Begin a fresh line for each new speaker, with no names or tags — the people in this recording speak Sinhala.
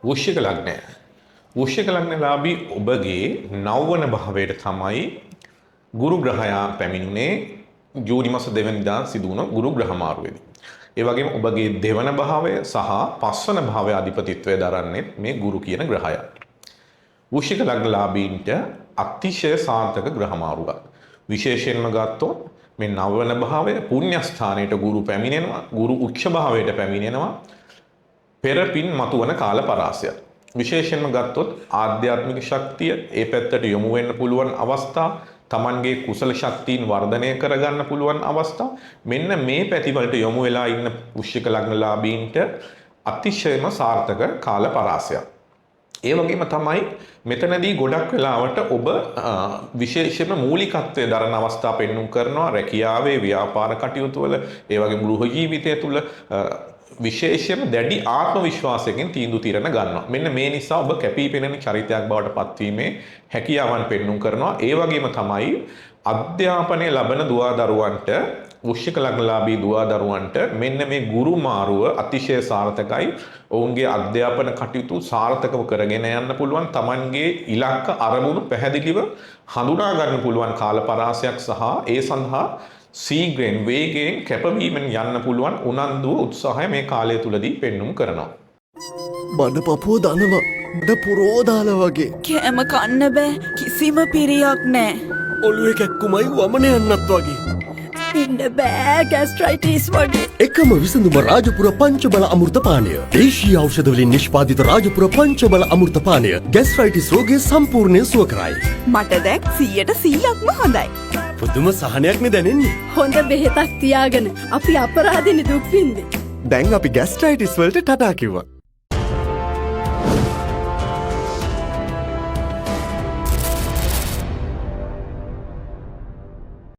වෘශ්චික ලග්නය. වෘශ්චික ලග්නලාභී ඔබගේ නවවන භාවයට තමයි ගුරු ග්‍රහයා පැමිණුනේ ජූනි මාස 2 වෙනිදා සිදු වුණ ගුරු ග්‍රහ මාරුවේදී. ඒ වගේම ඔබගේ දෙවන භාවය සහ පස්වන භාවය අධිපතිත්වය දරන්නේ මේ ගුරු කියන ග්‍රහයා. වෘශ්චික ලග්නලාභීන්ට අතිශය සාර්ථක ග්‍රහ මාරුවක්. විශේෂයෙන්ම ගත්තොත් මේ නවවන භාවය පුණ්‍ය ස්ථානයට ගුරු පැමිණෙනවා, ගුරු උච්ච භාවයට පැමිණෙනවා. පෙරපින් මතුවන කාල පරාසය. විශේෂයෙන්ම ගත්තොත් ආධ්‍යාත්මික ශක්තිය ඒ පැත්තට යොමු වෙන්න පුළුවන් අවස්ථා, තමන්ගේ කුසල ශක්තියින් වර්ධනය කරගන්න පුළුවන් අවස්ථා, මෙන්න මේ පැතිවලට යොමු වෙලා ඉන්න වෘශ්චික ලග්නලාභීන්ට අතිශයම සාර්ථක කාල පරාසයක්. ඒ වගේම තමයි මෙතනදී ගොඩක් වෙලාවට ඔබ විශේෂයෙන්ම මූලිකත්වයේ දරන අවස්ථා පෙන්වුම් කරනවා රැකියාවේ, ව්‍යාපාර කටයුතු වල, ඒ වගේම ගෘහ ජීවිතය තුළ විශේෂයෙන්ම දැඩි ආත්ම විශ්වාසයෙන් තීන්දුව తీරන ගන්නවා. මෙන්න මේ නිසා ඔබ කැපී පෙනෙන චරිතයක් බවට පත්වීමේ හැකියාවන් පෙන්වුම් කරනවා. ඒ වගේම තමයි අධ්‍යාපනය ලබන දුවදරුවන්ට, වෘශ්චික ලග්නලාභී දුවදරුවන්ට මෙන්න මේ ගුරු මාරුව අතිශය සාර්ථකයි. ඔවුන්ගේ අධ්‍යාපන කටයුතු සාර්ථකව කරගෙන යන්න පුළුවන්. Tamanගේ ඉලක්ක අරමුණු පැහැදිලිව හඳුනා ගන්න පුළුවන් කාල පරාසයක් සහ ඒ සඳහා සීග්‍රෙන් වේගයෙන් කැපවීමෙන් යන්න පුළුවන් උනන්දුව උත්සාහය මේ කාලය තුලදී පෙන්눔 කරනවා.
බඩ පපුව දනවා. බඩ පුරෝදාල වගේ.
කෑම කන්න බෑ, කිසිම පිරියක් නෑ.
ඔළුවේ කැක්කුමයි වමන යන්නත් වගේ.
ඉන්න බෑ, ગેස්ට්‍රයිටිස් වගේ.
එකම විසඳුම රාජපුර පංචබල අමෘත පානය. දේශීය ඖෂධ වලින් නිෂ්පාදිත රාජපුර පංචබල අමෘත පානය ગેස්ට්‍රයිටිස් රෝගය සම්පූර්ණයෙන් සුව කරයි.
මට දැන් 100%ක්ම හොඳයි.
පුදුම සහනයක් නේ දැනෙන්නේ.
හොඳ බෙහෙතක් තියාගෙන අපි අපරාධෙනි දුක් විඳින්නේ.
දැන් අපි ગેස්ට්‍රයිටිස් වලට ටටා කිව්වා.